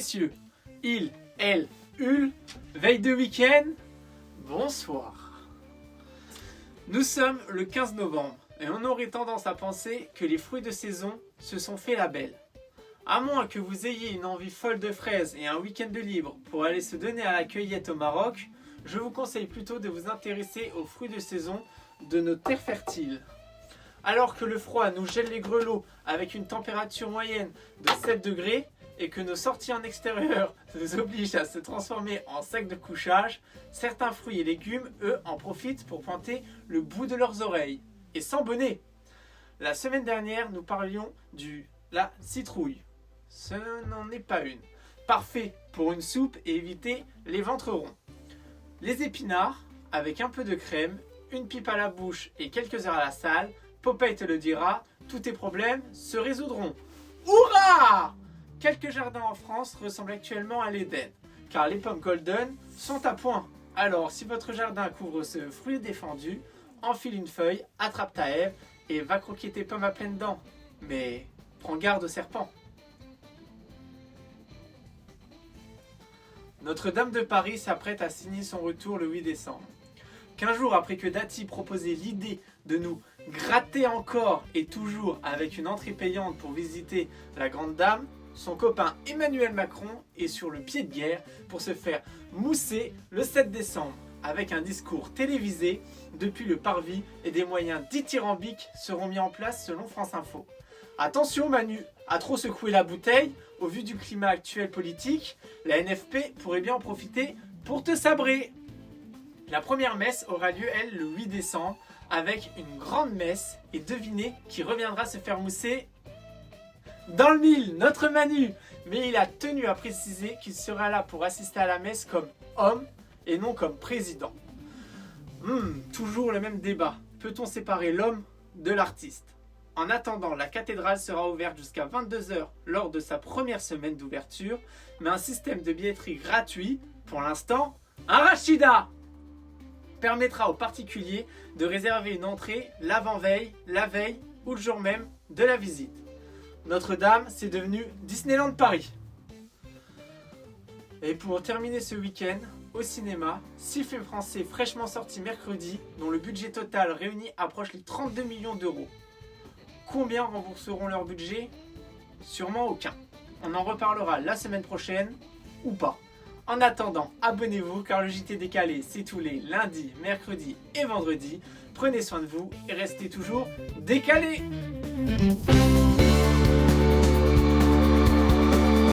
messieurs, il, elle, ul, veille de week-end, bonsoir. Nous sommes le 15 novembre et on aurait tendance à penser que les fruits de saison se sont fait la belle. À moins que vous ayez une envie folle de fraises et un week-end de libre pour aller se donner à la cueillette au Maroc, je vous conseille plutôt de vous intéresser aux fruits de saison de nos terres fertiles. Alors que le froid nous gèle les grelots avec une température moyenne de 7 degrés et que nos sorties en extérieur nous obligent à se transformer en sacs de couchage, certains fruits et légumes, eux, en profitent pour pointer le bout de leurs oreilles. Et sans bonnet. La semaine dernière, nous parlions la citrouille. Ce n'en est pas une. Parfait pour une soupe et éviter les ventres ronds. Les épinards, avec un peu de crème, une pipe à la bouche et quelques heures à la salle, Popeye te le dira, tous tes problèmes se résoudront. Hurrah! Quelques jardins en France ressemblent actuellement à l'Éden, car les pommes golden sont à point. Alors, si votre jardin couvre ce fruit défendu, enfile une feuille, attrape ta Ève et va croquer tes pommes à pleines dents. Mais prends garde aux serpents. Notre-Dame de Paris s'apprête à signer son retour le 8 décembre. 15 jours après que Dati proposait l'idée de nous gratter encore et toujours avec une entrée payante pour visiter la Grande Dame, son copain Emmanuel Macron est sur le pied de guerre pour se faire mousser le 7 décembre avec un discours télévisé depuis le parvis et des moyens dithyrambiques seront mis en place selon France Info. Attention Manu, à trop secouer la bouteille, au vu du climat actuel politique, la NFP pourrait bien en profiter pour te sabrer. La première messe aura lieu, elle, le 8 décembre, avec une grande messe, et devinez qui reviendra se faire mousser dans le mille, notre Manu. Mais il a tenu à préciser qu'il sera là pour assister à la messe comme homme et non comme président. Toujours le même débat. Peut-on séparer l'homme de l'artiste ? En attendant, la cathédrale sera ouverte jusqu'à 22h lors de sa première semaine d'ouverture, mais un système de billetterie gratuit, pour l'instant, un Rachida, permettra aux particuliers de réserver une entrée l'avant-veille, la veille ou le jour même de la visite. Notre-Dame, c'est devenu Disneyland Paris. Et pour terminer ce week-end, au cinéma, 6 films français fraîchement sortis mercredi, dont le budget total réuni approche les 32 millions d'euros. Combien rembourseront leur budget ? Sûrement aucun. On en reparlera la semaine prochaine, ou pas. En attendant, abonnez-vous car le JT décalé, c'est tous les lundis, mercredis et vendredis. Prenez soin de vous et restez toujours décalés.